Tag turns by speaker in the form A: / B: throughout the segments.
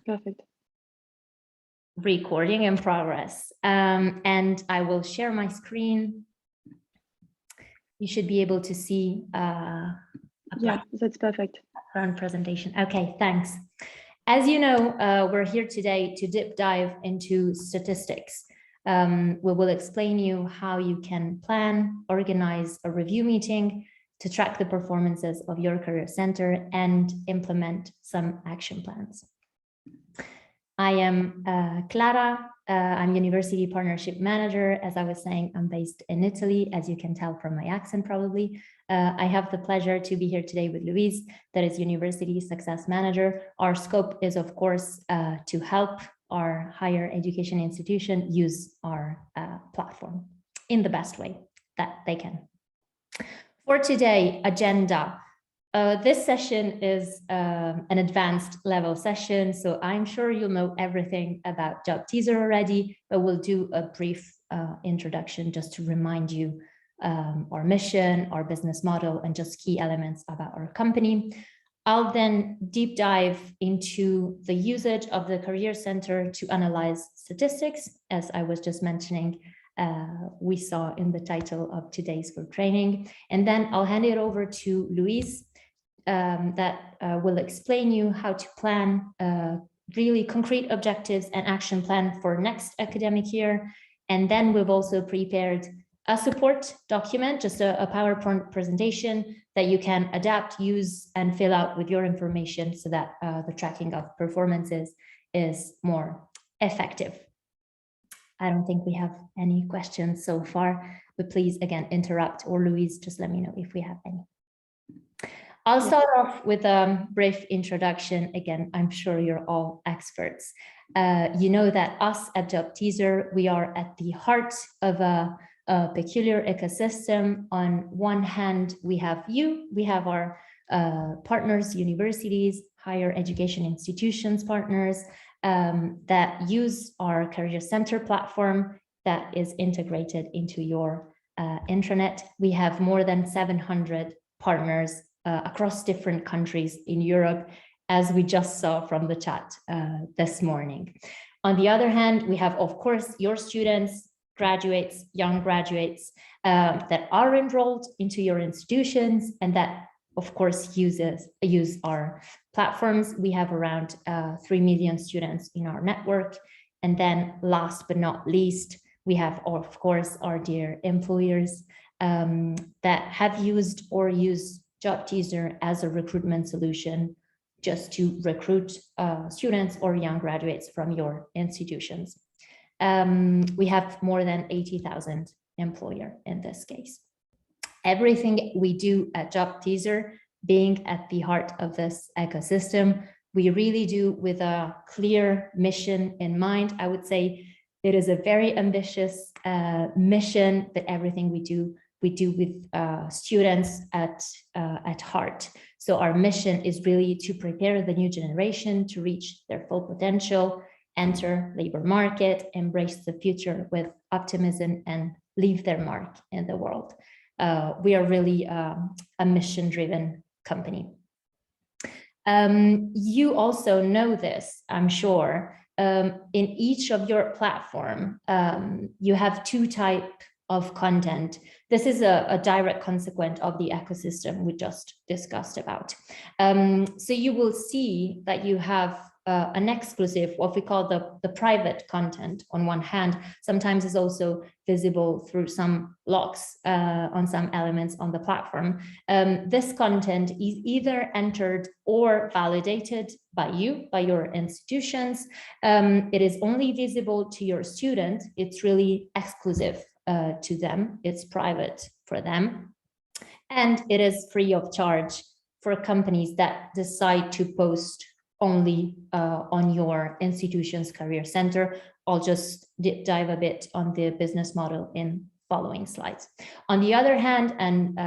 A: Perfect.
B: Recording in progress. And I will share my screen. You should be able to see
A: yeah, that's perfect.
B: Background presentation. Okay, thanks. As you know, we're here today to deep dive into statistics. We will explain you how you can plan, organize a review meeting to track the performances of your career center and implement some action plans. I am Clara. I'm University Partnership Manager. As I was saying, I'm based in Italy, as you can tell from my accent probably. I have the pleasure to be here today with Louise, that is University Success Manager. Our scope is, of course, to help our higher education institution use our platform in the best way that they can. For today, agenda. This session is an advanced level session, so I'm sure you'll know everything about JobTeaser already, but we'll do a brief introduction just to remind you our mission, our business model, and just key elements about our company. I'll then deep dive into the usage of the Career Center to analyze statistics, as I was just mentioning. We saw in the title of today's group training. And then I'll hand it over to Louise that will explain you how to plan really concrete objectives and action plan for next academic year. And then we've also prepared a support document, just a PowerPoint presentation that you can adapt, use, and fill out with your information so that the tracking of performances is more effective. I don't think we have any questions so far, but please, again, interrupt, or Louise, just let me know if we have any. I'll start off with a brief introduction. Again, I'm sure you're all experts. You know that us at JobTeaser, we are at the heart of a peculiar ecosystem. On one hand, we have our partners, universities, higher education institutions partners, that use our Career Center platform that is integrated into your intranet. We have more than 700 partners across different countries in Europe, as we just saw from the chat this morning. On the other hand, we have, of course, your students, graduates, young graduates that are enrolled into your institutions and that, of course, use our platforms. We have around 3 million students in our network. And then last but not least, we have, of course, our dear employers that have used or use JobTeaser as a recruitment solution just to recruit students or young graduates from your institutions. We have more than 80,000 employers in this case. Everything we do at JobTeaser, being at the heart of this ecosystem, we really do with a clear mission in mind. I would say it is a very ambitious mission, but everything we do with students at heart. So our mission is really to prepare the new generation to reach their full potential, enter labor market, embrace the future with optimism, and leave their mark in the world. We are really a mission-driven company. You also know this, I'm sure. In each of your platform, you have two types of content. This is a direct consequence of the ecosystem we just discussed about. So you will see that you have an exclusive, what we call the private content on one hand. Sometimes it's also visible through some locks on some elements on the platform. This content is either entered or validated by you, by your institutions. It is only visible to your student. It's really exclusive to them. It's private for them. And it is free of charge for companies that decide to post only on your institution's Career Center. I'll just dive a bit on the business model in following slides. On the other hand, and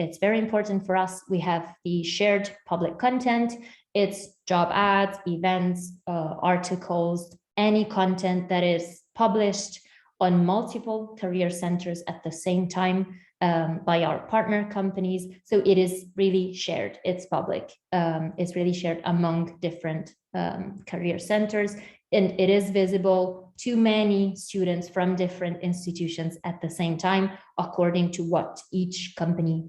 B: it's very important for us, we have the shared public content. It's job ads, events, articles, any content that is published on multiple career centers at the same time by our partner companies. So it is really shared. It's public. It's really shared among different career centers, and it is visible to many students from different institutions at the same time, according to what each company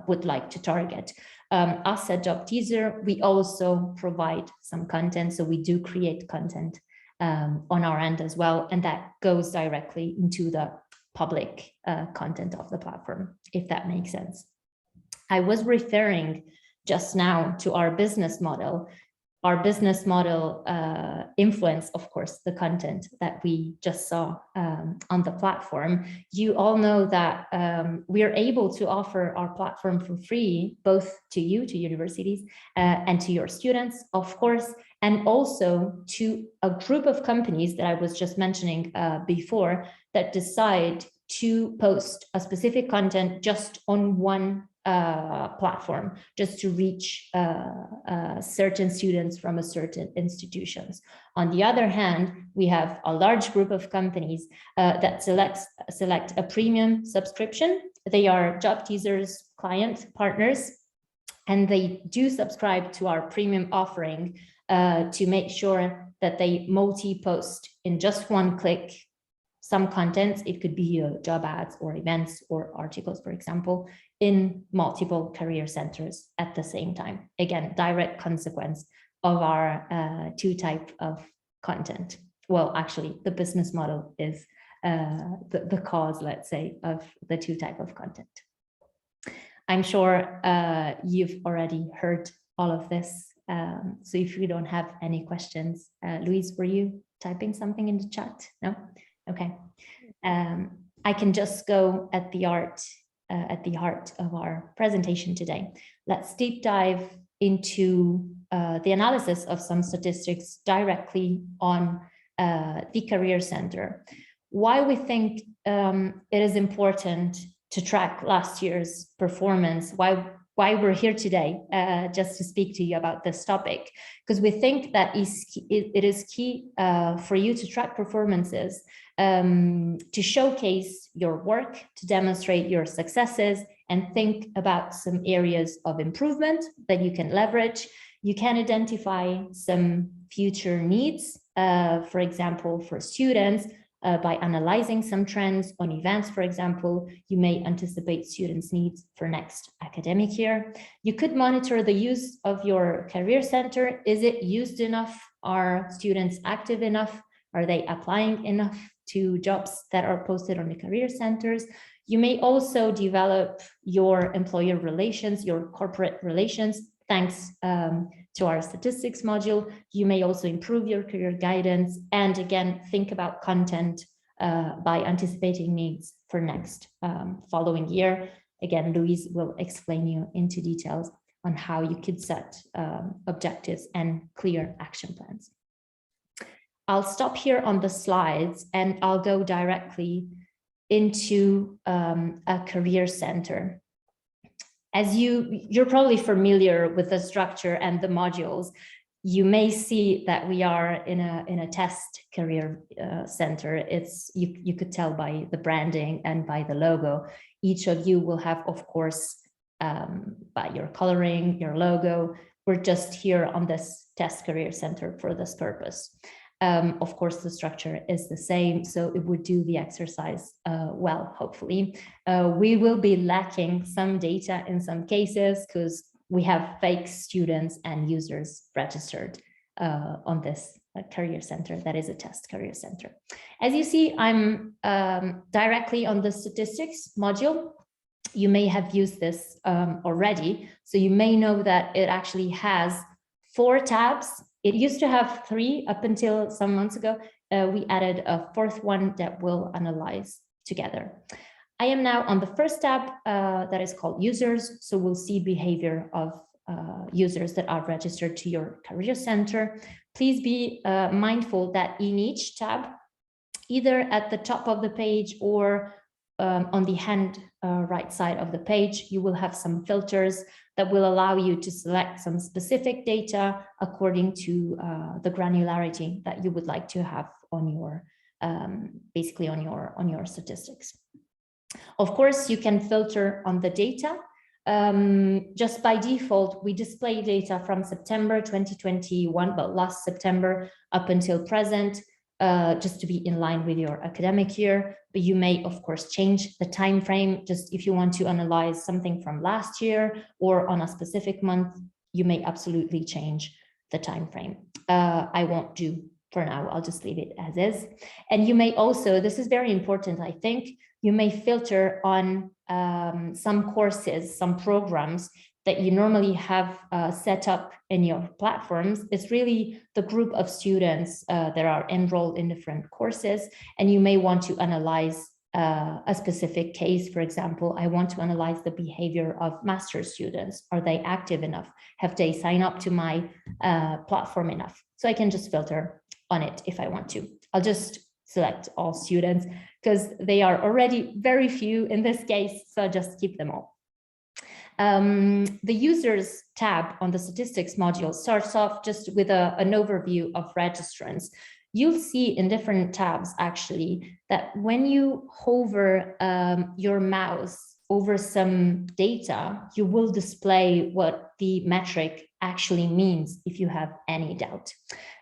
B: would like to target. Us at JobTeaser, we also provide some content, so we do create content on our end as well, and that goes directly into the public content of the platform, if that makes sense. I was referring just now to our business model. Our business model influence, of course, the content that we just saw on the platform. You all know that we are able to offer our platform for free, both to you, to universities, and to your students, of course, and also to a group of companies that I was just mentioning before that decide to post a specific content just on one platform, just to reach certain students from a certain institutions. On the other hand, we have a large group of companies that select a premium subscription. They are JobTeaser's client partners, and they do subscribe to our premium offering to make sure that they multi-post in just one click some content. It could be job ads or events or articles, for example, in multiple career centers at the same time. Again, direct consequence of our two types of content. Well, actually, the business model is the cause, let's say, of the two types of content. I'm sure you've already heard all of this. So if you don't have any questions, Louise, were you typing something in the chat? No? Okay. I can just go at the heart of our presentation today. Let's deep dive into the analysis of some statistics directly on the Career Center. Why we think it is important to track last year's performance, why we're here today, just to speak to you about this topic, because we think that it is key for you to track performances, to showcase your work, to demonstrate your successes, and think about some areas of improvement that you can leverage. You can identify some future needs, for example, for students, by analyzing some trends on events, for example. You may anticipate students' needs for next academic year. You could monitor the use of your career center. Is it used enough? Are students active enough? Are they applying enough to jobs that are posted on the career centers? You may also develop your employer relations, your corporate relations, thanks to our statistics module. You may also improve your career guidance, and again, think about content by anticipating needs for next following year. Again, Louise will explain you into details on how you could set objectives and clear action plans. I'll stop here on the slides and I'll go directly into a career center. As you're probably familiar with the structure and the modules, you may see that we are in a test career center. It's you could tell by the branding and by the logo. Each of you will have, of course, by your coloring, your logo. We're just here on this test career center for this purpose. Of course, the structure is the same, so it would do the exercise well, hopefully. We will be lacking some data in some cases because we have fake students and users registered on this career center that is a test career center. As you see, I'm directly on the statistics module. You may have used this already, so you may know that it actually has 4 tabs. It used to have 3 up until some months ago. We added a 4th one that we'll analyze together. I am now on the first tab that is called users. So we'll see behavior of users that are registered to your career center. Please be mindful that in each tab, either at the top of the page or on the hand right side of the page, you will have some filters that will allow you to select some specific data according to the granularity that you would like to have on your basically on your statistics. Of course, you can filter on the data just by default, we display data from September 2021, but last September up until present, just to be in line with your academic year. But you may, of course, change the time frame. Just if you want to analyze something from last year or on a specific month, you may absolutely change the time frame. I won't do for now. I'll just leave it as is. And you may also, this is very important, I think, you may filter on some courses, some programs that you normally have set up in your platforms. It's really the group of students that are enrolled in different courses, and you may want to analyze a specific case. For example, I want to analyze the behavior of master's students. Are they active enough? Have they signed up to my platform enough? So I can just filter on it if I want to. I'll just select all students because they are already very few in this case, so I'll just keep them all. The users tab on the statistics module starts off just with an overview of registrants. You'll see in different tabs actually that when you hover your mouse over some data, you will display what the metric actually means if you have any doubt.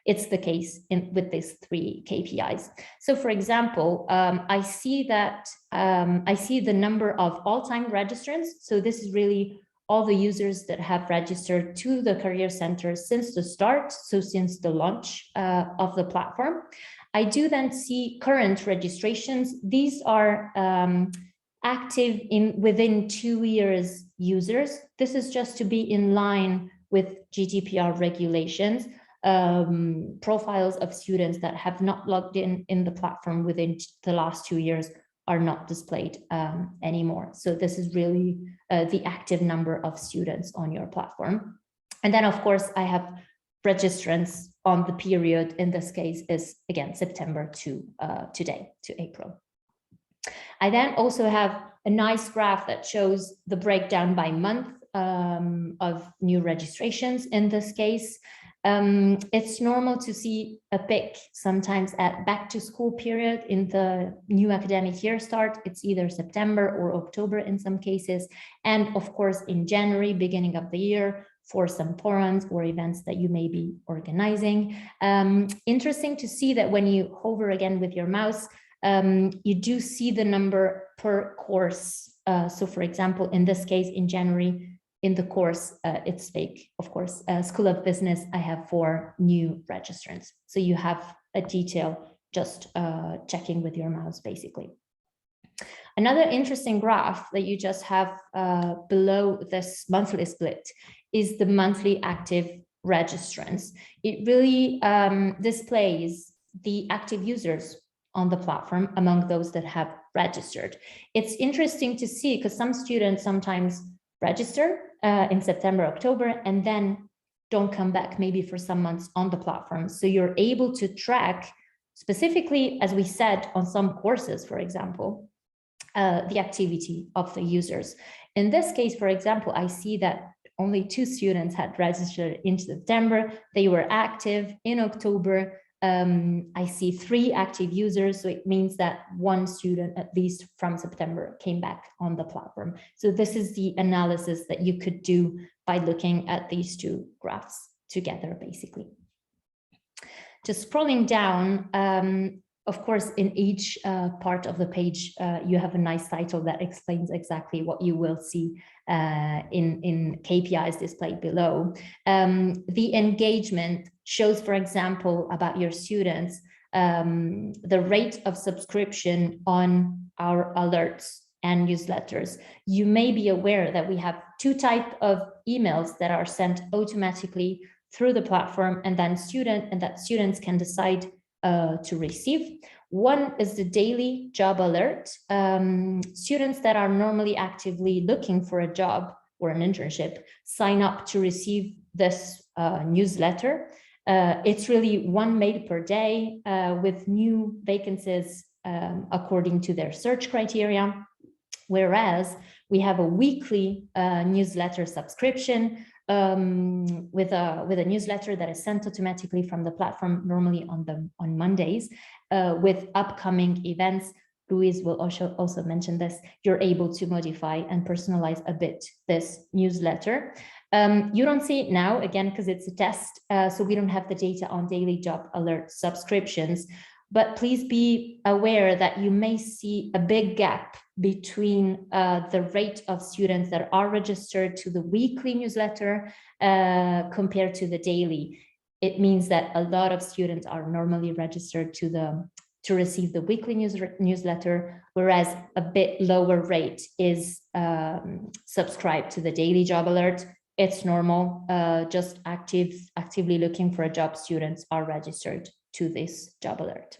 B: It's the case with these 3 KPIs. So for example, I see that I see the number of all-time registrants. So this is really all the users that have registered to the Career Center since the start, so since the launch of the platform. I do then see current registrations. These are active within 2 years users. This is just to be in line with GDPR regulations. Profiles of students that have not logged in the platform within the last 2 years are not displayed anymore. So this is really the active number of students on your platform. And then of course I have registrants on the period. In this case is again September to today, to April. I then also have a nice graph that shows the breakdown by month of new registrations in this case. It's normal to see a peak sometimes at back to school period in the new academic year start. It's either September or October in some cases. And of course, in January, beginning of the year, for some forums or events that you may be organizing. Interesting to see that when you hover again with your mouse, you do see the number per course. So for example, in this case, in January, in the course, it's fake, of course, School of Business, I have 4 new registrants. So you have a detail just checking with your mouse, basically. Another interesting graph that you just have below this monthly split is the monthly active registrants. It really displays the active users on the platform among those that have registered. It's interesting to see because some students sometimes register in September, October, and then don't come back maybe for some months on the platform. So you're able to track specifically, as we said, on some courses, for example, the activity of the users. In this case, for example, I see that only 2 students had registered in September. They were active in October. I see 3 active users, so it means that 1 student, at least from September, came back on the platform. So this is the analysis that you could do by looking at these 2 graphs together, basically. Just scrolling down, of course, in each part of the page, you have a nice title that explains exactly what you will see in KPIs displayed below. The engagement shows, for example, about your students, the rate of subscription on our alerts and newsletters. You may be aware that we have 2 types of emails that are sent automatically through the platform, and then students can decide to receive. One is the daily job alert. Students that are normally actively looking for a job or an internship sign up to receive this newsletter. It's really 1 mail per day with new vacancies according to their search criteria. Whereas we have a weekly newsletter subscription with a newsletter that is sent automatically from the platform, normally on Mondays, with upcoming events Louise will also mention this, you're able to modify and personalize a bit this newsletter. You don't see it now, again, because it's a test, so we don't have the data on daily job alert subscriptions, but please be aware that you may see a big gap between the rate of students that are registered to the weekly newsletter compared to the daily. It means that a lot of students are normally registered to receive the weekly newsletter, whereas a bit lower rate is subscribed to the daily job alert. It's normal, just actively looking for a job students are registered to this job alert.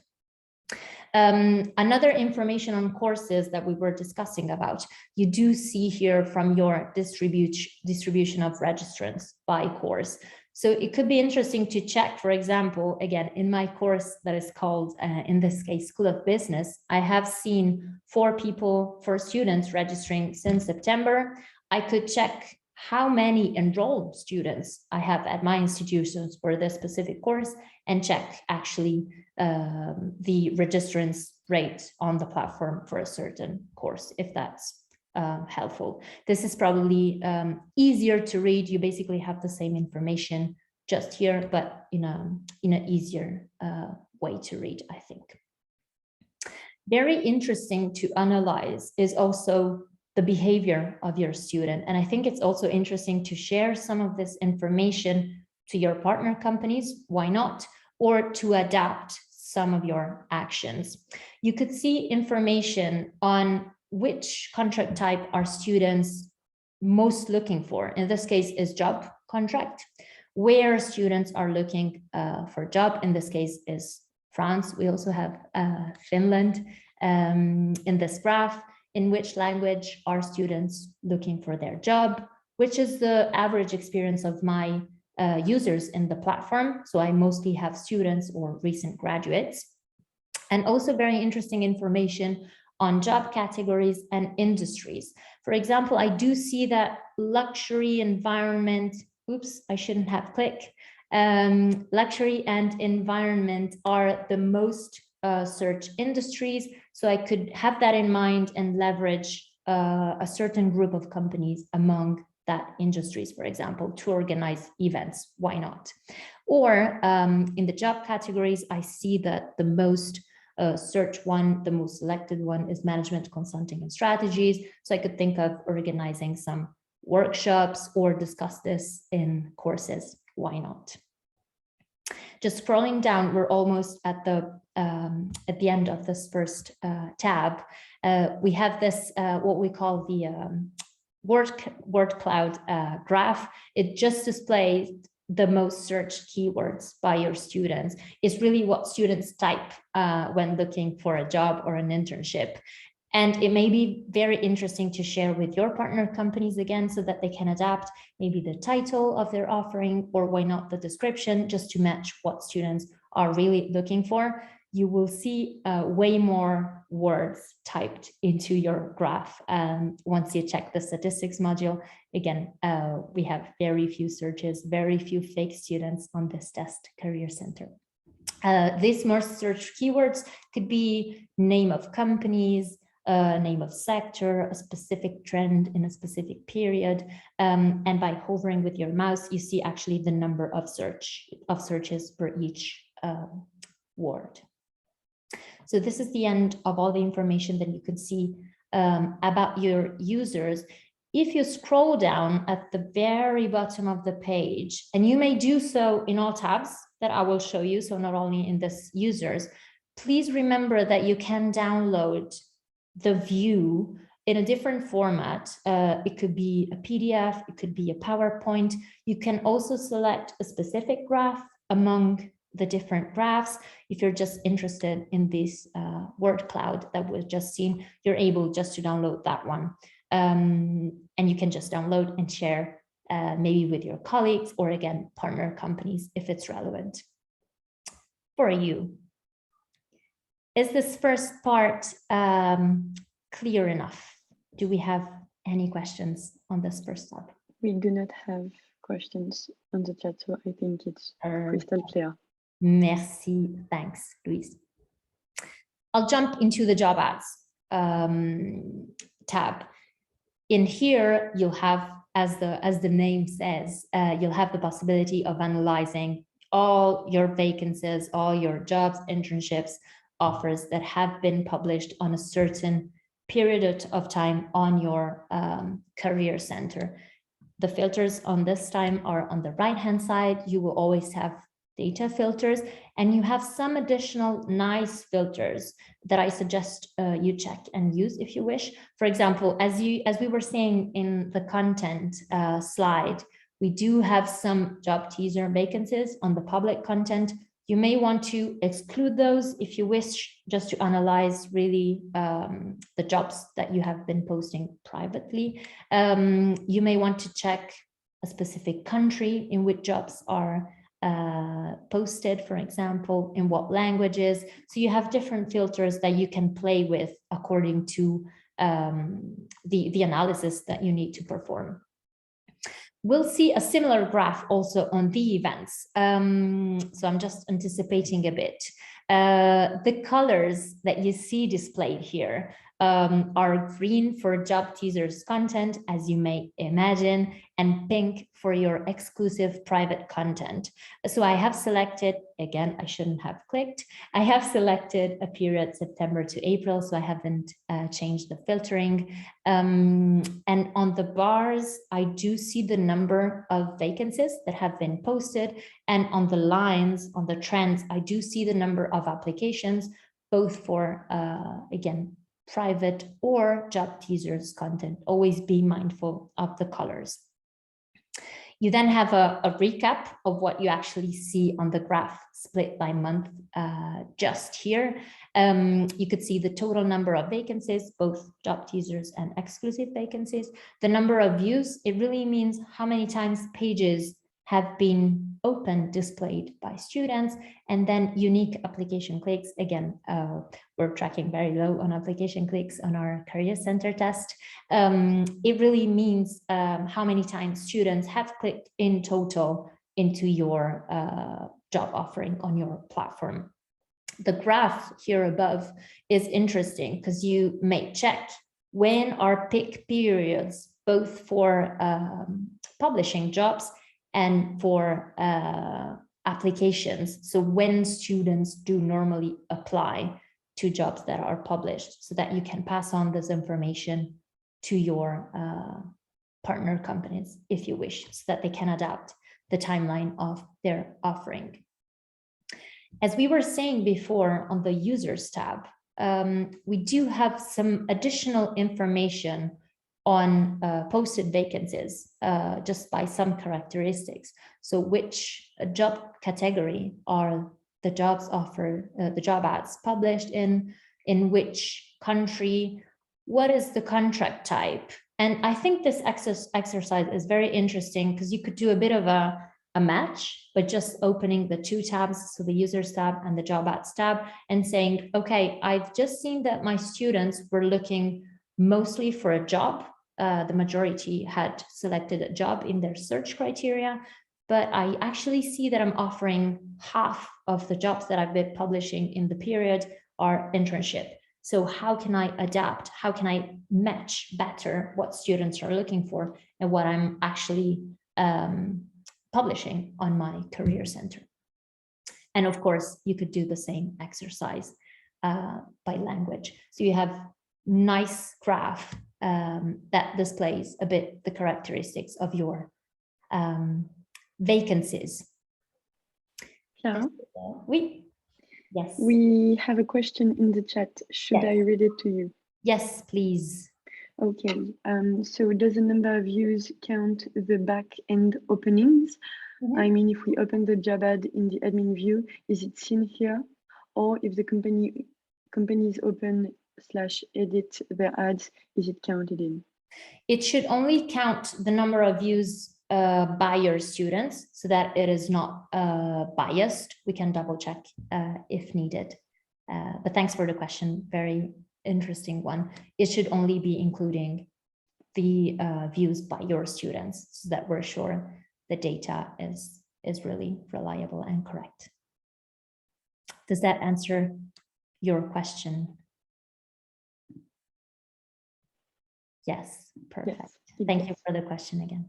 B: Another information on courses that we were discussing about, you do see here from your distribution of registrants by course. So it could be interesting to check, for example, again, in my course that is called, in this case, School of Business, I have seen 4 students registering since September. I could check how many enrolled students I have at my institutions for this specific course and check actually the registrants rate on the platform for a certain course, if that's helpful. This is probably easier to read. You basically have the same information just here, but in an easier way to read, I think. Very interesting to analyze is also the behavior of your student. And I think it's also interesting to share some of this information to your partner companies, why not? Or to adapt some of your actions. You could see information on which contract type are students most looking for. In this case is job contract, where students are looking for job. In this case is France. We also have Finland in this graph. In which language are students looking for their job, which is the average experience of my users in the platform. So I mostly have students or recent graduates. And also very interesting information on job categories and industries. For example, I do see that luxury environment, oops, I shouldn't have clicked. Luxury and environment are the most search industries. So I could have that in mind and leverage a certain group of companies among that industries, for example, to organize events. Why not? Or in the job categories, I see that the most search one, the most selected one is management, consulting, and strategies. So I could think of organizing some workshops or discuss this in courses. Why not? Just scrolling down, we're almost at the end of this first tab. We have this what we call the word cloud graph. It just displays the most searched keywords by your students. It's really what students type when looking for a job or an internship. And it may be very interesting to share with your partner companies again, so that they can adapt maybe the title of their offering, or why not the description, just to match what students are really looking for. You will see way more words typed into your graph. Once you check the statistics module, again, we have very few searches, very few fake students on this test career center. These more search keywords could be name of companies, name of sector, a specific trend in a specific period, and by hovering with your mouse, you see actually the number of searches per each word. So this is the end of all the information that you could see about your users. If you scroll down at the very bottom of the page, and you may do so in all tabs that I will show you, so not only in this users, please remember that you can download the view in a different format. It could be a PDF, it could be a PowerPoint. You can also select a specific graph among the different graphs. If you're just interested in this word cloud that we've just seen, you're able just to download that one. And you can just download and share maybe with your colleagues, or again, partner companies if it's relevant for you. Is this first part clear enough? Do we have any questions on this first topic?
A: We do not have questions on the chat, so I think it's crystal clear.
B: Merci, thanks, Louise. I'll jump into the job ads. tab. In here, you'll have, as the name says, you'll have the possibility of analyzing all your vacancies, all your jobs, internships, offers that have been published on a certain period of time on your career center. The filters on this time are on the right-hand side. You will always have data filters, and you have some additional nice filters that I suggest you check and use if you wish. For example, as we were saying in the content slide, we do have some job teaser vacancies on the public content. You may want to exclude those if you wish, just to analyze really the jobs that you have been posting privately. You may want to check a specific country in which jobs are posted, for example, in what languages. So you have different filters that you can play with according to the analysis that you need to perform. We'll see a similar graph also on the events. So I'm just anticipating a bit. The colors that you see displayed here are green for job teasers content, as you may imagine, and pink for your exclusive private content. So I have selected, again, I shouldn't have clicked. I have selected a period September to April, so I haven't changed the filtering. And on the bars, I do see the number of vacancies that have been posted. And on the lines, on the trends, I do see the number of applications, both for, again, private or job teasers content. Always be mindful of the colors. You then have a recap of what you actually see on the graph split by month just here. You could see the total number of vacancies, both job teasers and exclusive vacancies. The number of views, it really means how many times pages have been opened, displayed by students, and then unique application clicks. Again, we're tracking very low on application clicks on our Career Center test. It really means how many times students have clicked in total into your job offering on your platform. The graph here above is interesting because you may check when are peak periods, both for publishing jobs and for applications. So when students do normally apply to jobs that are published, so that you can pass on this information to your partner companies if you wish, so that they can adapt the timeline of their offering. As we were saying before on the users tab, we do have some additional information on posted vacancies just by some characteristics. So which job category are the jobs offered, the job ads published in which country, what is the contract type? And I think this exercise is very interesting because you could do a bit of a match by just opening the two tabs, so the users tab and the job ads tab, and saying, okay, I've just seen that my students were looking mostly for a job. The majority had selected a job in their search criteria, but I actually see that I'm offering half of the jobs that I've been publishing in the period are internship. So how can I adapt? How can I match better what students are looking for and what I'm actually publishing on my career center? And of course, you could do the same exercise by language. So you have nice graph that displays a bit the characteristics of your vacancies.
A: Clara?
B: Oui. Yes.
A: We have a question in the chat. Should I read it to you?
B: Yes, please.
A: Okay. So does the number of views count the back-end openings? I mean, if we open the job ad in the admin view, is it seen here? Or if the companies open / edit their ads, is it counted in?
B: It should only count the number of views by your students so that it is not biased. We can double check if needed. But thanks for the question. Very interesting one. It should only be including the views by your students so that we're sure the data is really reliable and correct. Does that answer your question? Yes, perfect.
A: Yes,
B: Thank you for the question again.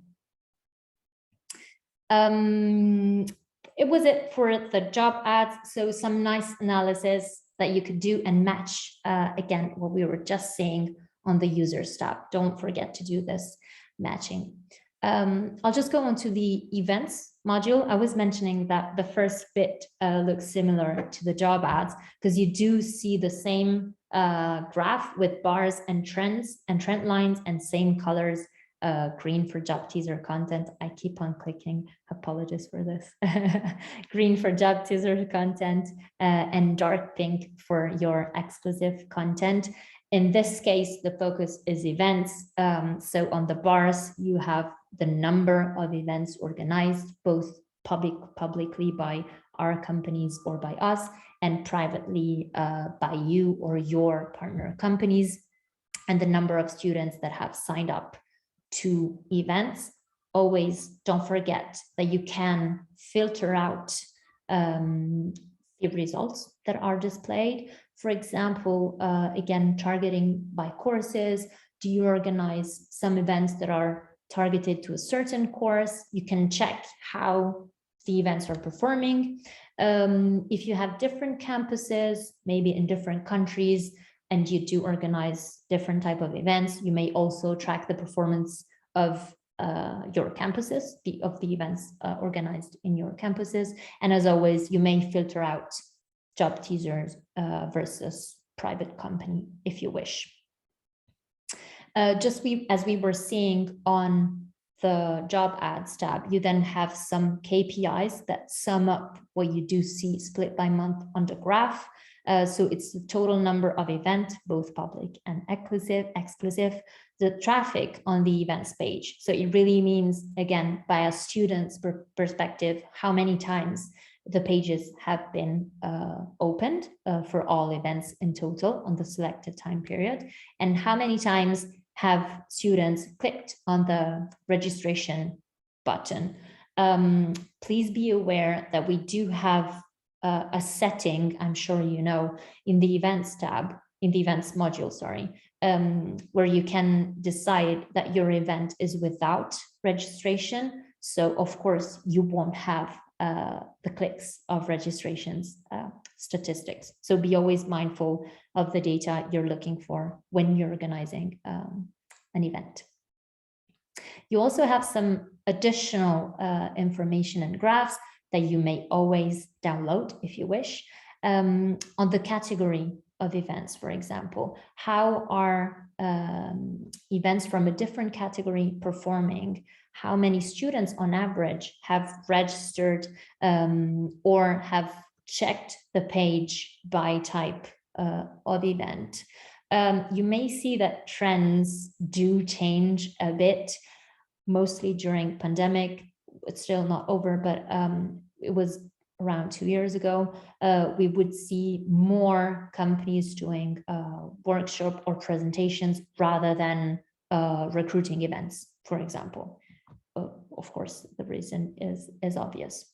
B: It was it for the job ads. So some nice analysis that you could do and match, again, what we were just saying on the users tab. Don't forget to do this matching. I'll just go on to the events module. I was mentioning that the first bit looks similar to the job ads because you do see the same graph with bars and trends and trend lines and same colors. Green for job teaser content. I keep on clicking, apologies for this. Green for job teaser content and dark pink for your exclusive content. In this case, the focus is events. So on the bars, you have the number of events organized, both publicly by our companies or by us, and privately by you or your partner companies, and the number of students that have signed up to events. Always don't forget that you can filter out the results that are displayed. For example, again, targeting by courses. Do you organize some events that are targeted to a certain course? You can check how the events are performing. If you have different campuses, maybe in different countries, and you do organize different type of events, you may also track the performance of your campuses, of the events organized in your campuses. And as always, you may filter out job teasers versus private company if you wish. As we were seeing on the job ads tab, you then have some KPIs that sum up what you do see split by month on the graph. So it's the total number of events, both public and exclusive, the traffic on the events page. So it really means, again, by a student's perspective, how many times the pages have been opened for all events in total on the selected time period, and how many times have students clicked on the registration button. Please be aware that we do have a setting, I'm sure you know, in the events tab, in the events module, sorry, where you can decide that your event is without registration. So of course you won't have the clicks of registrations statistics. So be always mindful of the data you're looking for when you're organizing an event. You also have some additional information and graphs that you may always download if you wish, on the category of events, for example. How are events from a different category performing? How many students on average have registered or have checked the page by type of event? You may see that trends do change a bit, mostly during pandemic. It's still not over, but it was around 2 years ago. We would see more companies doing workshop or presentations rather than recruiting events, for example. Of course, the reason is obvious.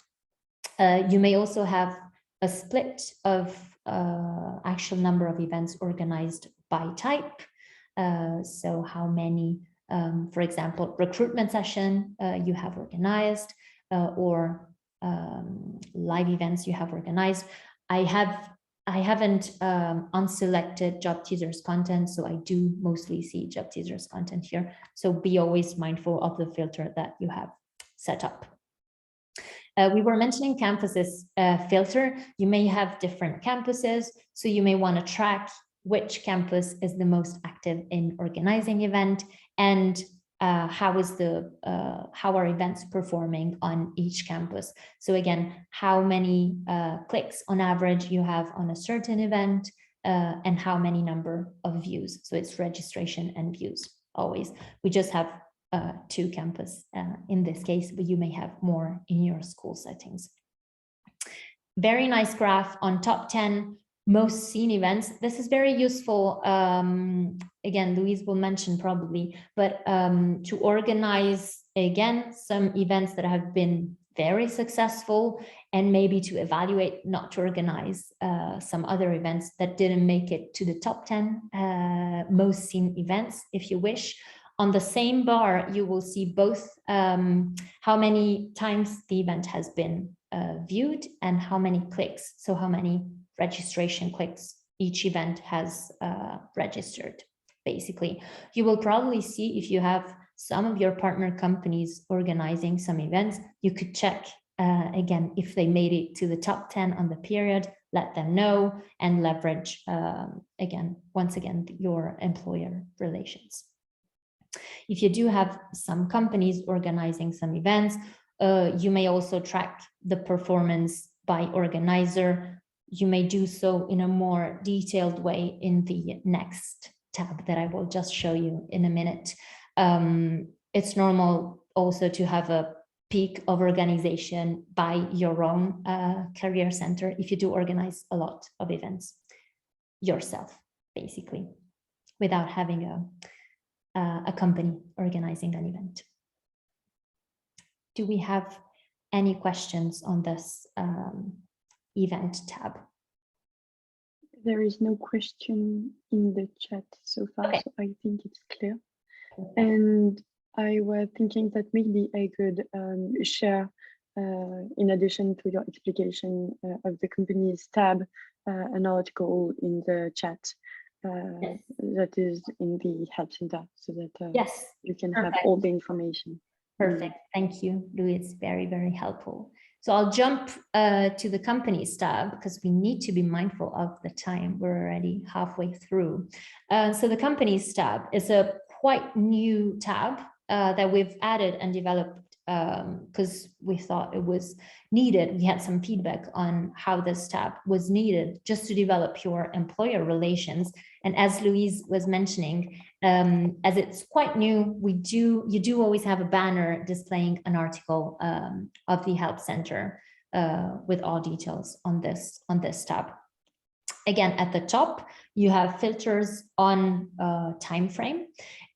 B: You may also have a split of actual number of events organized by type. So how many, for example, recruitment session you have organized or live events you have organized. I haven't unselected job teasers content, so I do mostly see job teasers content here. So be always mindful of the filter that you have set up. We were mentioning campuses filter. You may have different campuses, so you may want to track which campus is the most active in organizing event, and how are events performing on each campus. So again, how many clicks on average you have on a certain event, and how many number of views. So it's registration and views always. We just have 2 campus in this case, but you may have more in your school settings. Very nice graph on top 10 most seen events. This is very useful. Again, Louise will mention probably, but to organize, again, some events that have been very successful, and maybe to evaluate not to organize some other events that didn't make it to the top 10 most seen events, if you wish. On the same bar, you will see both how many times the event has been viewed and how many clicks, so how many registration clicks each event has registered. Basically, you will probably see if you have some of your partner companies organizing some events, you could check again if they made it to the top 10 on the period, let them know, and leverage once again your employer relations. If you do have some companies organizing some events, you may also track the performance by organizer. You may do so in a more detailed way in the next tab that I will just show you in a minute. It's normal also to have a peak of organization by your own career center if you do organize a lot of events yourself, basically, without having a company organizing an event. Do we have any questions on this event tab?
A: There is no question in the chat so far,
B: okay.
A: So I think it's clear. And I was thinking that maybe I could share, in addition to your explication of the company's tab, an article in the chat
B: yes.
A: that is in the help center, so that
B: yes,
A: you can
B: perfect.
A: have all the information.
B: Perfect. Thank you, Louis. It's very, very helpful. So I'll jump to the companies tab because we need to be mindful of the time. We're already halfway through. So the companies tab is a quite new tab that we've added and developed because we thought it was needed. We had some feedback on how this tab was needed just to develop your employer relations. And as Louise was mentioning, as it's quite new, you do always have a banner displaying an article of the help center with all details on this tab. Again, at the top, you have filters on time frame.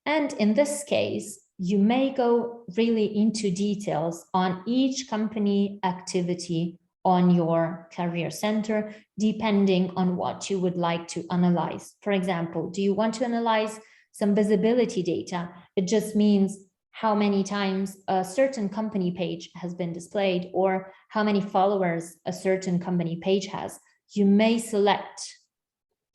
B: And in this case, you may go really into details on each company activity on your career center, depending on what you would like to analyze. For example, do you want to analyze some visibility data? It just means how many times a certain company page has been displayed or how many followers a certain company page has. You may select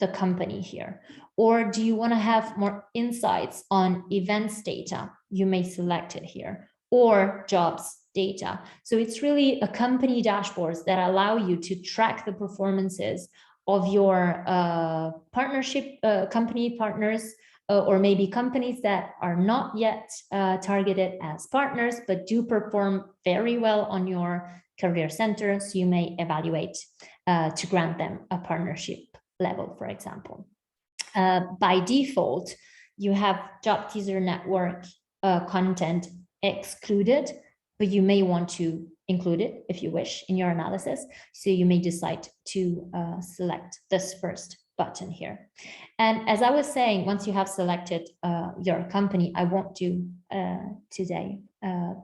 B: the company here. Or do you want to have more insights on events data? You may select it here, or jobs data. So it's really a company dashboards that allow you to track the performances of your partnership company partners, or maybe companies that are not yet targeted as partners, but do perform very well on your career center. So you may evaluate to grant them a partnership level, for example. By default, you have JobTeaser network content excluded, but you may want to include it if you wish in your analysis. So you may decide to select this first button here. And as I was saying, once you have selected your company, I won't do today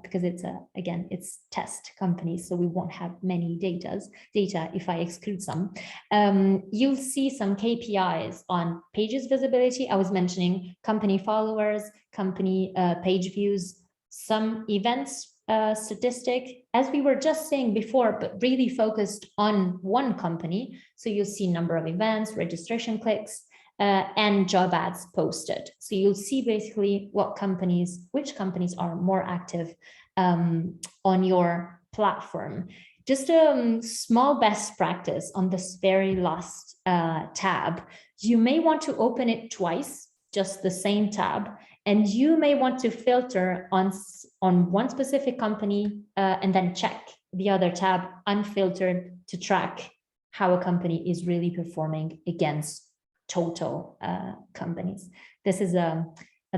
B: because it's again, it's test companies, so we won't have many data if I exclude some. You'll see some KPIs on pages visibility. I was mentioning company followers, company page views, some events statistic, as we were just saying before, but really focused on one company. So you'll see number of events, registration clicks, and job ads posted. So you'll see basically which companies are more active on your platform. Just a small best practice on this very last tab. You may want to open it twice, just the same tab, and you may want to filter on one specific company and then check the other tab unfiltered to track how a company is really performing against total companies. This is a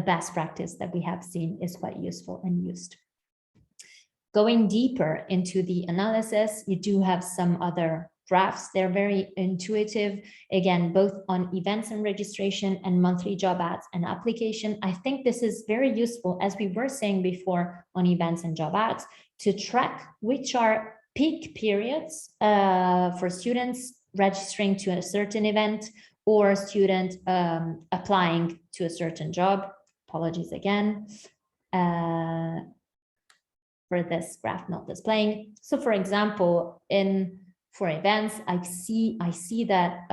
B: best practice that we have seen is quite useful and used. Going deeper into the analysis, you do have some other graphs. They're very intuitive, again, both on events and registration and monthly job ads and application. I think this is very useful, as we were saying before, on events and job ads, to track which are peak periods for students registering to a certain event or student applying to a certain job. apologies again for this graph not displaying. So for example, for events, I see that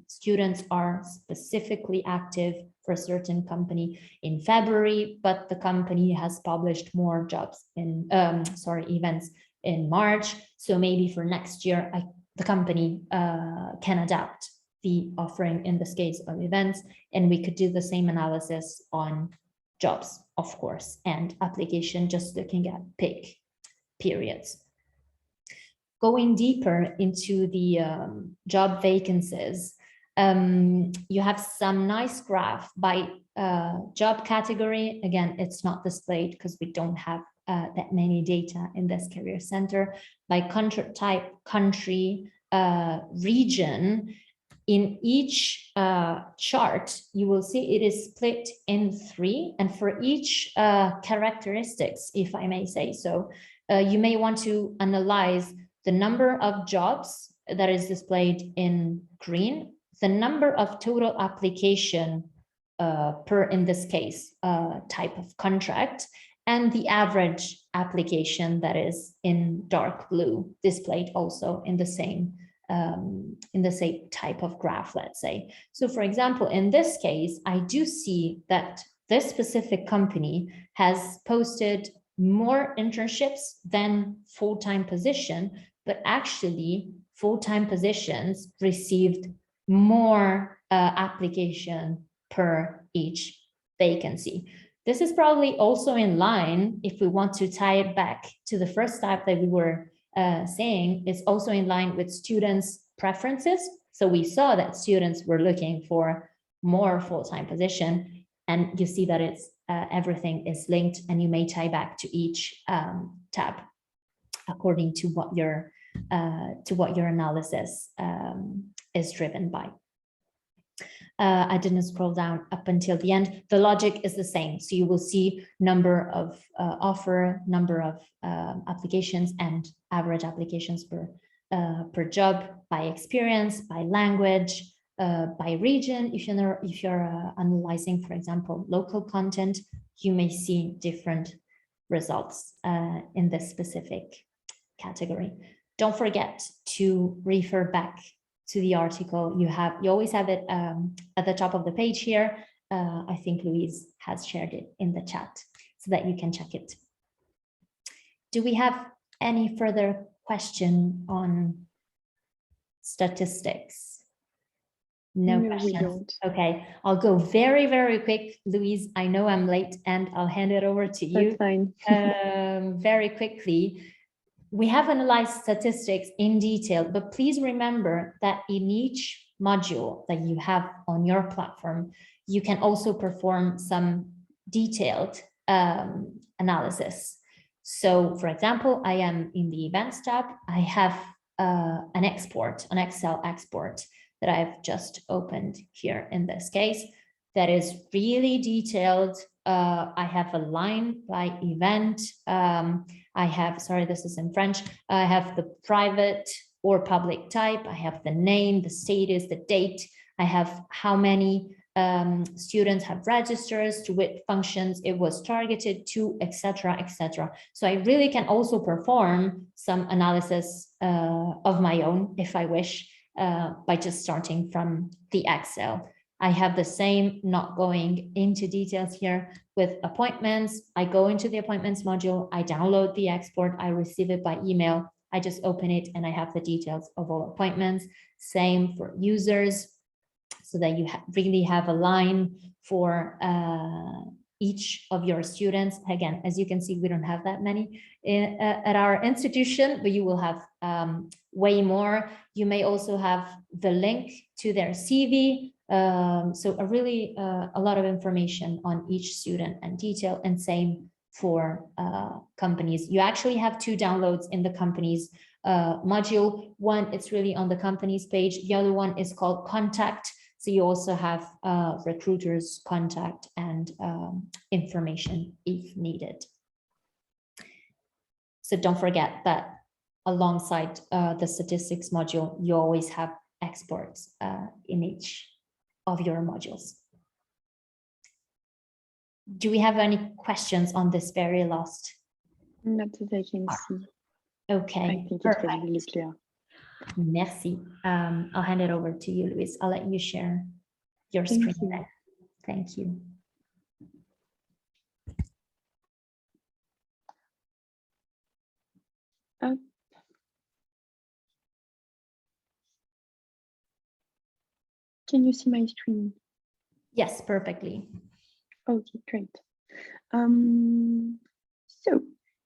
B: students are specifically active for a certain company in February, but the company has published more jobs in, events in March. So maybe for next year, the company can adapt the offering in this case of events, and we could do the same analysis on jobs, of course, and application, just looking at peak periods. Going deeper into the job vacancies, you have some nice graph by job category. Again, it's not displayed because we don't have that many data in this career center. By country type, country, region. In each chart, you will see it is split in 3, and for each characteristics, if I may say so, you may want to analyze the number of jobs that is displayed in green, the number of total application per, in this case, type of contract, and the average application that is in dark blue, displayed also in the same type of graph, let's say. So for example, in this case, I do see that this specific company has posted more internships than full-time position, but actually full-time positions received more application per each vacancy. This is probably also in line, if we want to tie it back to the first type that we were saying, it's also in line with students' preferences. So we saw that students were looking for more full-time position, and you see that it's everything is linked, and you may tie back to each tab according to what your analysis is driven by. I didn't scroll down up until the end. The logic is the same. So you will see number of offer, number of applications, and average applications per job, by experience, by language, by region. If you're analyzing, for example, local content, you may see different results in this specific category. Don't forget to refer back to the article. You always have it at the top of the page here. I think Louise has shared it in the chat so that you can check it. Do we have any further question on statistics? No questions.
A: We don't.
B: Okay, I'll go very, very quick. Louise, I know I'm late, and I'll hand it over to you.
A: That's fine.
B: Very quickly. We have analyzed statistics in detail, but please remember that in each module that you have on your platform, you can also perform some detailed analysis. So for example, I am in the events tab. I have an Excel export that I've just opened here in this case that is really detailed. I have a line by event. I have, sorry, this is in French. I have the private or public type. I have the name, the status, the date. I have how many students have registered, to which functions it was targeted to, etc., etc. So I really can also perform some analysis of my own, if I wish, by just starting from the Excel. I have the same, not going into details here, with appointments. I go into the appointments module, I download the export, I receive it by email, I just open it, and I have the details of all appointments. Same for users, so that you really have a line for each of your students. Again, as you can see, we don't have that many at our institution, but you will have way more. You may also have the link to their CV. So a lot of information on each student and detail, and same for companies. You actually have 2 downloads in the companies module. One, it's really on the companies page. The other one is called contact. So you also have recruiters contact and information if needed. So don't forget that alongside the statistics module, you always have exports in each of your modules. Do we have any questions on this very last?
A: Not that I can see.
B: Okay,
A: I think
B: perfect.
A: it was really clear.
B: Merci. I'll hand it over to you, Louise. I'll let you share your
A: Thank
B: screen
A: you.
B: there. Thank you.
A: Can you see my screen?
B: Yes, perfectly.
A: Okay, great. So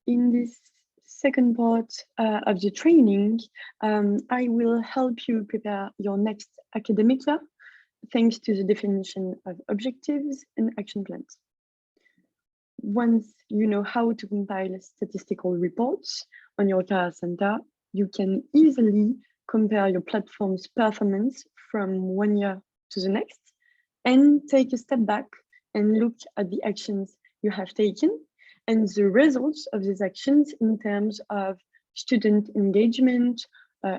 A: in this second part of the training, I will help you prepare your next academic year, thanks to the definition of objectives and action plans. Once you know how to compile statistical reports on your career center, you can easily compare your platform's performance from one year to the next and take a step back and look at the actions you have taken and the results of these actions in terms of student engagement,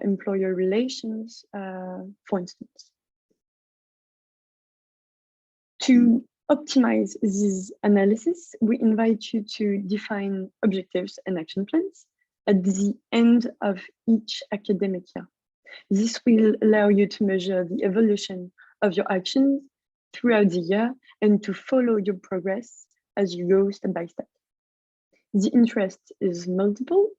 A: employer relations, for instance. To optimize this analysis, we invite you to define objectives and action plans at the end of each academic year. This will allow you to measure the evolution of your actions throughout the year and to follow your progress as you go step by step. The interest is multiple.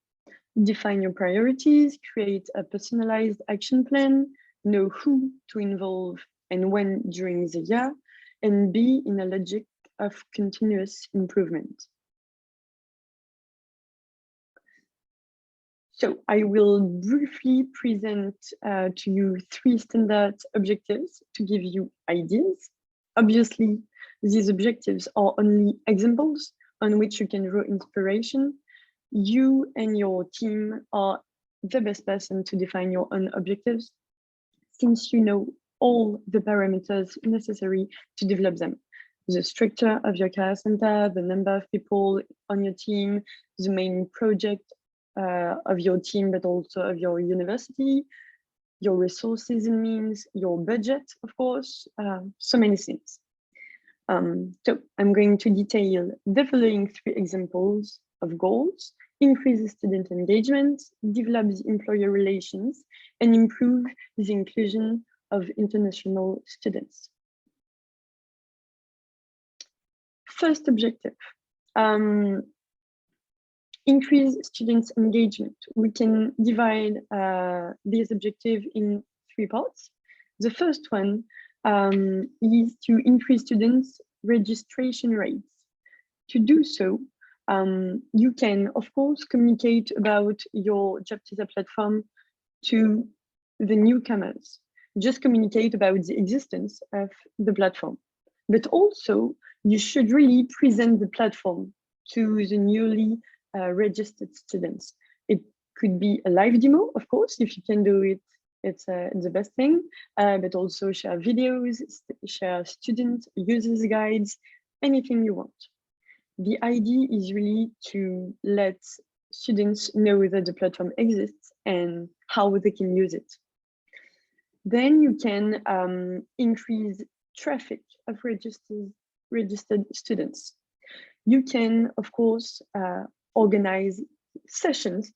A: Define your priorities, create a personalized action plan, know who to involve and when during the year, and be in a logic of continuous improvement. So I will briefly present to you 3 standard objectives to give you ideas. Obviously, these objectives are only examples on which you can draw inspiration. You and your team are the best person to define your own objectives, since you know all the parameters necessary to develop them. The structure of your career center, the number of people on your team, the main project of your team, but also of your university, your resources and means, your budget, of course, so many things. So I'm going to detail the following 3 examples of goals: increase student engagement, develop the employer relations, and improve the inclusion of international students. First objective, increase students' engagement. We can divide this objective in 3 parts. The first one is to increase students' registration rates. To do so, you can, of course, communicate about your JobTeaser platform to the newcomers. Just communicate about the existence of the platform. But also, you should really present the platform to the newly registered students. It could be a live demo, of course, if you can do it, it's the best thing, but also share videos, share student users guides, anything you want. The idea is really to let students know that the platform exists and how they can use it. Then you can increase traffic of registered students. You can, of course, organize sessions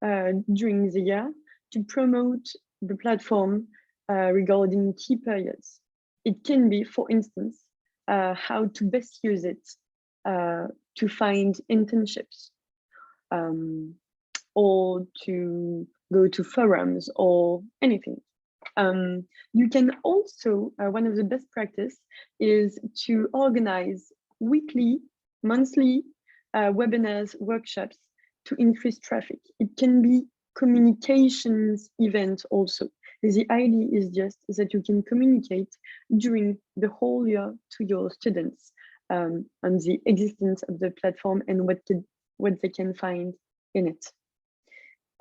A: during the year to promote the platform regarding key periods. It can be, for instance, how to best use it to find internships or to go to forums or anything. You can also, one of the best practice is to organize weekly, monthly webinars, workshops to increase traffic. It can be communications event also. The idea is just that you can communicate during the whole year to your students on the existence of the platform and what they can find in it.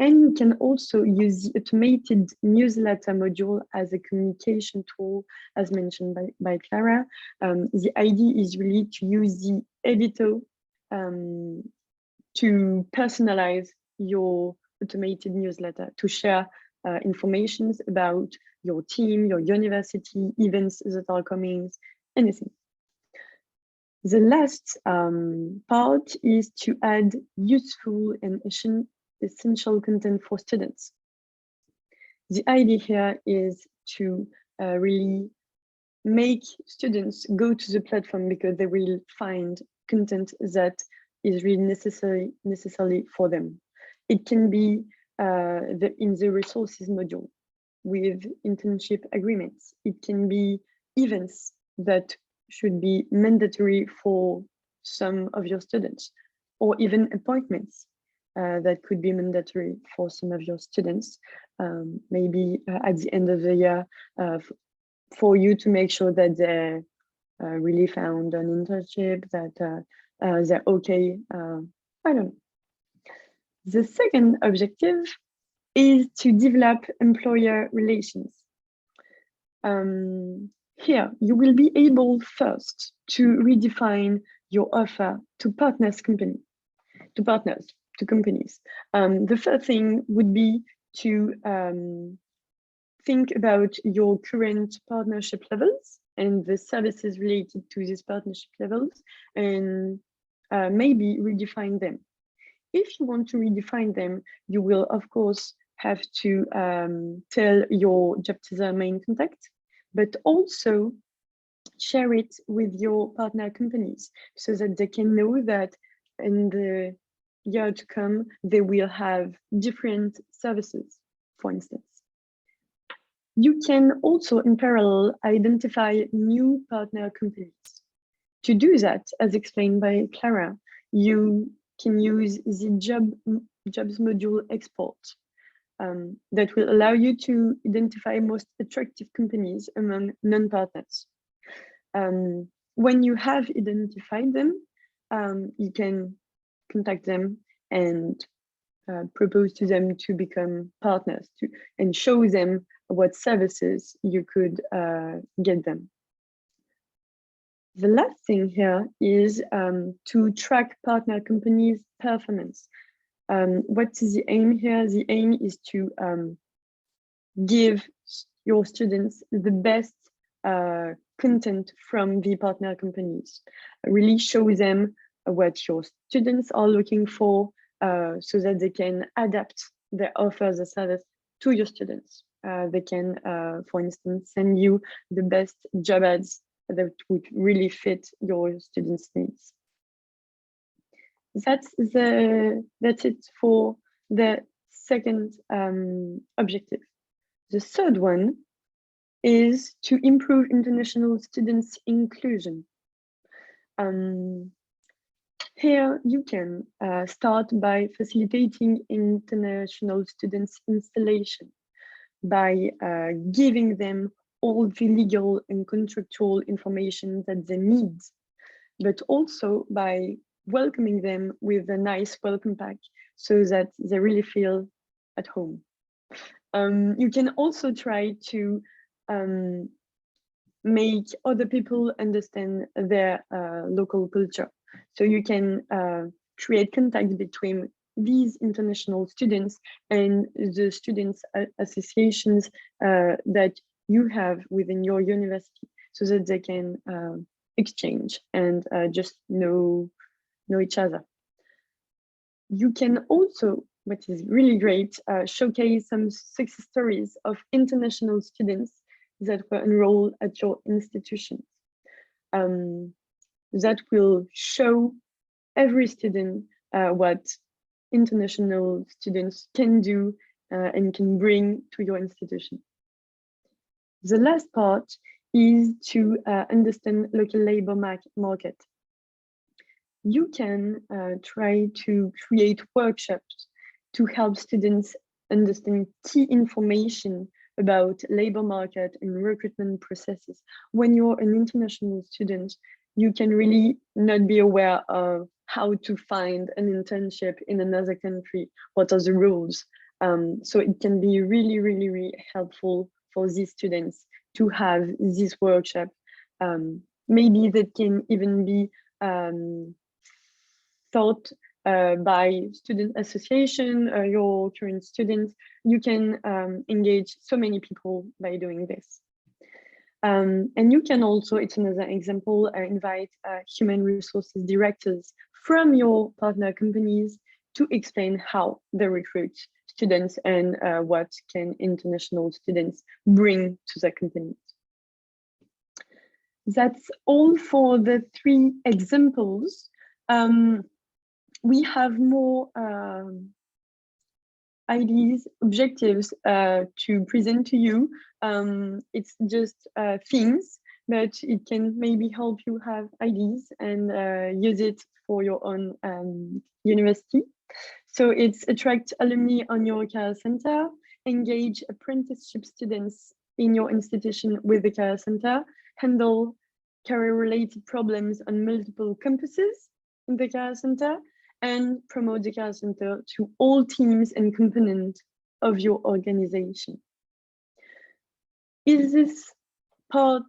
A: And you can also use the automated newsletter module as a communication tool, as mentioned by Clara. The idea is really to use the editor to personalize your automated newsletter, to share information about your team, your university, events that are coming, anything. The last part is to add useful and essential content for students. The idea here is to really make students go to the platform because they will find content that is really necessary for them. It can be in the resources module with internship agreements. It can be events that should be mandatory for some of your students, or even appointments that could be mandatory for some of your students. Maybe at the end of the year, for you to make sure that they really found an internship, that they're okay. I don't know. The second objective is to develop employer relations. Here, you will be able first to redefine your offer to partners, companies. The first thing would be to think about your current partnership levels and the services related to these partnership levels, and maybe redefine them. If you want to redefine them, you will, of course, have to tell your JobTeaser main contact, but also share it with your partner companies so that they can know that in the year to come, they will have different services, for instance. You can also, in parallel, identify new partner companies. To do that, as explained by Clara, you can use the jobs module export that will allow you to identify most attractive companies among non-partners. When you have identified them, you can contact them and propose to them to become partners and show them what services you could get them. The last thing here is to track partner companies' performance. What is the aim here? The aim is to give your students the best content from the partner companies. Really show them what your students are looking for so that they can adapt their offers or service to your students. They can, for instance, send you the best job ads that would really fit your students' needs. That's it for the second objective. The third one is to improve international students' inclusion. Here you can start by facilitating international students' installation, by giving them all the legal and contractual information that they need, but also by welcoming them with a nice welcome pack so that they really feel at home. You can also try to make other people understand their local culture. So you can create contact between these international students and the students associations that you have within your university so that they can exchange and just know each other. You can also, which is really great, showcase some success stories of international students that were enrolled at your institution. That will show every student what international students can do and can bring to your institution. The last part is to understand local labor market. You can try to create workshops to help students understand key information about labor market and recruitment processes. When you're an international student, you can really not be aware of how to find an internship in another country, what are the rules. So it can be really, really, really helpful for these students to have this workshop. Maybe that can even be thought by student association, your current students. You can engage so many people by doing this. And you can also, it's another example, invite human resources directors from your partner companies to explain how they recruit students and what can international students bring to the company. That's all for the 3 examples. We have more ideas, objectives to present to you. It's just things, but it can maybe help you have ideas and use it for your own university. So it's attract alumni on your career center, engage apprenticeship students in your institution with the career center, handle career-related problems on multiple campuses in the career center, and promote the career center to all teams and components of your organization. Is this part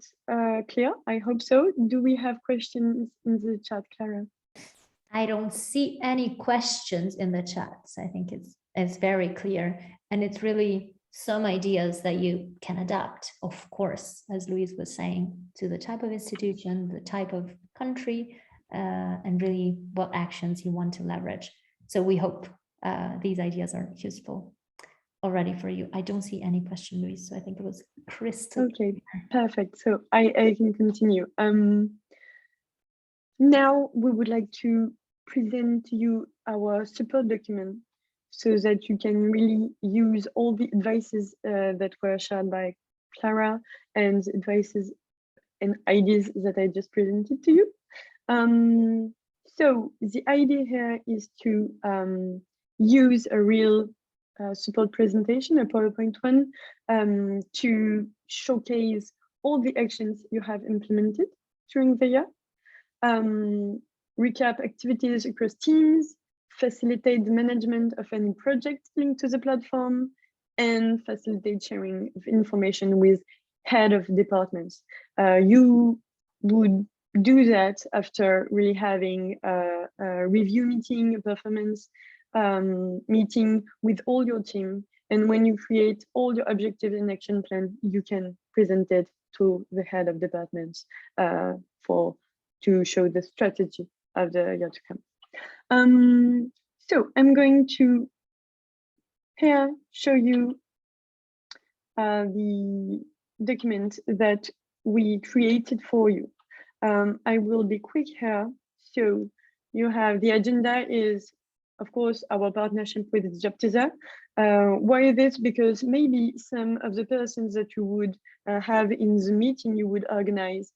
A: clear? I hope so. Do we have questions in the chat, Clara?
B: I don't see any questions in the chat. So I think it's very clear, and it's really some ideas that you can adapt, of course, as Louise was saying, to the type of institution, the type of country, and really what actions you want to leverage. So we hope these ideas are useful already for you. I don't see any question, Louise, so I think it was crystal.
A: Okay, perfect. So I can continue. Now we would like to present to you our support document so that you can really use all the advices that were shared by Clara and advices and ideas that I just presented to you. So the idea here is to use a real support presentation, a PowerPoint one, to showcase all the actions you have implemented during the year. Recap activities across teams, facilitate the management of any project linked to the platform, and facilitate sharing of information with head of departments. You would do that after really having a review meeting, a performance meeting with all your team. And when you create all your objectives and action plan, you can present it to the head of departments to show the strategy of the year to come. So I'm going to here show you the document that we created for you. I will be quick here. So you have the agenda is, of course, our partnership with JobTeaser. Why this? Because maybe some of the persons that you would have in the meeting you would organize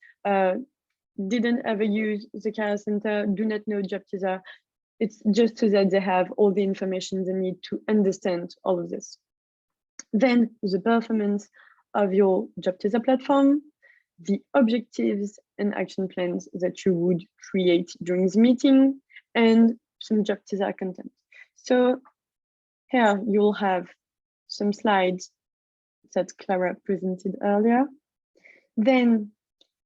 A: didn't ever use the career center, do not know JobTeaser. It's just so that they have all the information they need to understand all of this. Then the performance of your JobTeaser platform, the objectives and action plans that you would create during the meeting, and some JobTeaser content. So here you'll have some slides that Clara presented earlier. Then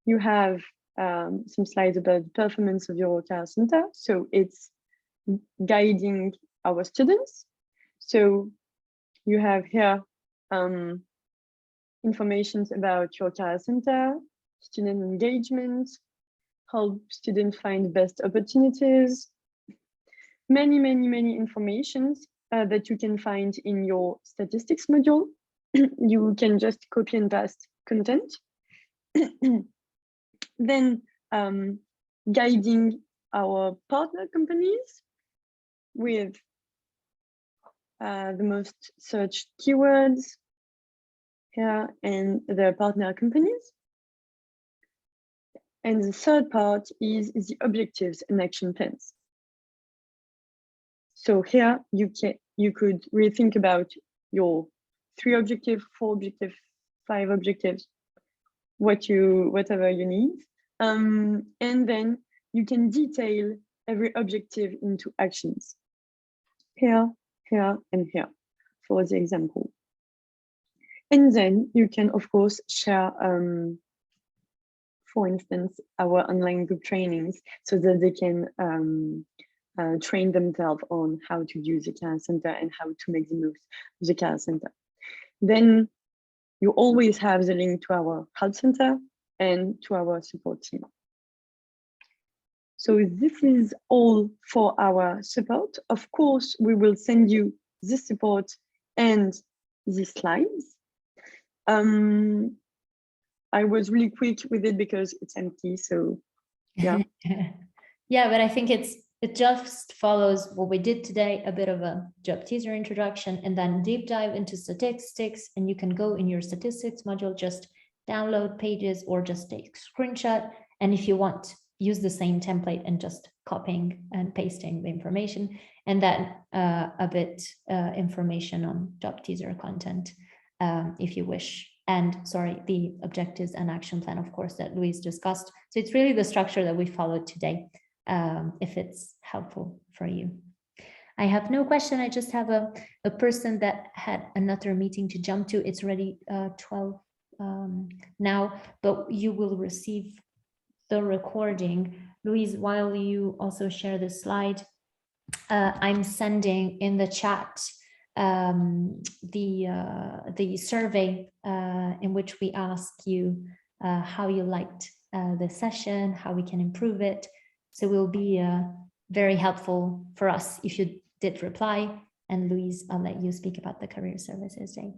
A: you have some slides about the performance of your career center. So it's guiding our students. So you have here information about your career center, student engagement, help students find best opportunities, many informations that you can find in your statistics module. You can just copy and paste content. Then guiding our partner companies with the most searched keywords here and their partner companies. And the third part is the objectives and action plans. So here you could really think about your 3 objectives, 4 objectives, 5 objectives, whatever you need. And then you can detail every objective into actions. Here, here, and here for the example. And then you can, of course, share, for instance, our online group trainings so that they can train themselves on how to use the career center and how to make the most of the career center. Then you always have the link to our help center and to our support team. So this is all for our support. Of course, we will send you the support and the slides. I was really quick with it because it's empty, so yeah.
B: Yeah, but I think it just follows what we did today, a bit of a job teaser introduction, and then deep dive into statistics. And you can go in your statistics module, just download pages or just take a screenshot. And if you want, use the same template and just copying and pasting the information, and then a bit information on job teaser content if you wish. And sorry, the objectives and action plan, of course, that Louise discussed. So it's really the structure that we followed today, if it's helpful for you. I have no question. I just have a person that had another meeting to jump to. It's already 12 now, but you will receive the recording. Louise, while you also share the slide, I'm sending in the chat the survey in which we ask you how you liked the session, how we can improve it. So it will be very helpful for us if you did reply. And Louise, I'll let you speak about the Career Services Day.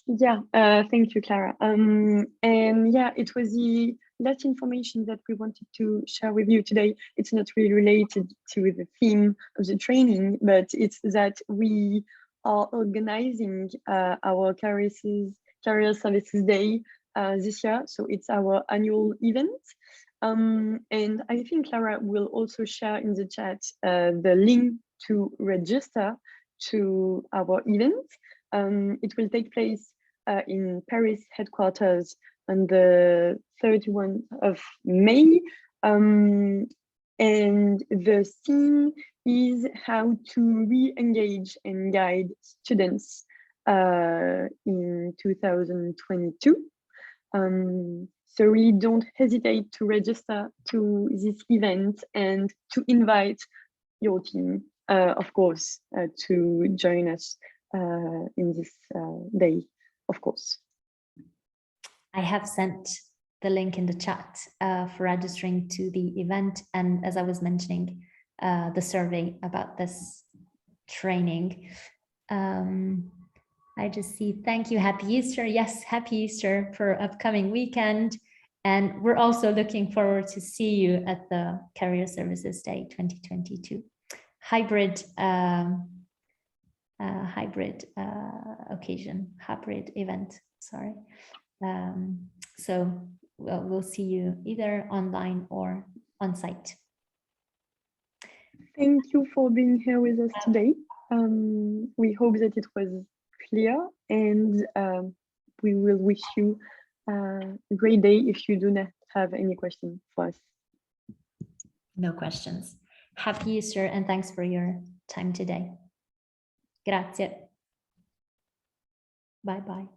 A: Yeah, thank you, Clara. And yeah, it was the last information that we wanted to share with you today. It's not really related to the theme of the training, but it's that we are organizing our Career Services Day this year. So it's our annual event. And I think Clara will also share in the chat the link to register to our event. It will take place in Paris headquarters on the 31st of May. And the theme is how to re-engage and guide students in 2022. So really don't hesitate to register to this event and to invite your team, of course, to join us in this day, of course.
B: I have sent the link in the chat for registering to the event. And as I was mentioning, the survey about this training. I just see, thank you, happy Easter. Yes, happy Easter for upcoming weekend. And we're also looking forward to see you at the Career Services Day 2022. Hybrid event, sorry. So we'll see you either online or on site.
A: Thank you for being here with us today. We hope that it was clear, and we will wish you a great day if you do not have any questions for us.
B: No questions. Happy Easter and thanks for your time today. Grazie. Bye bye.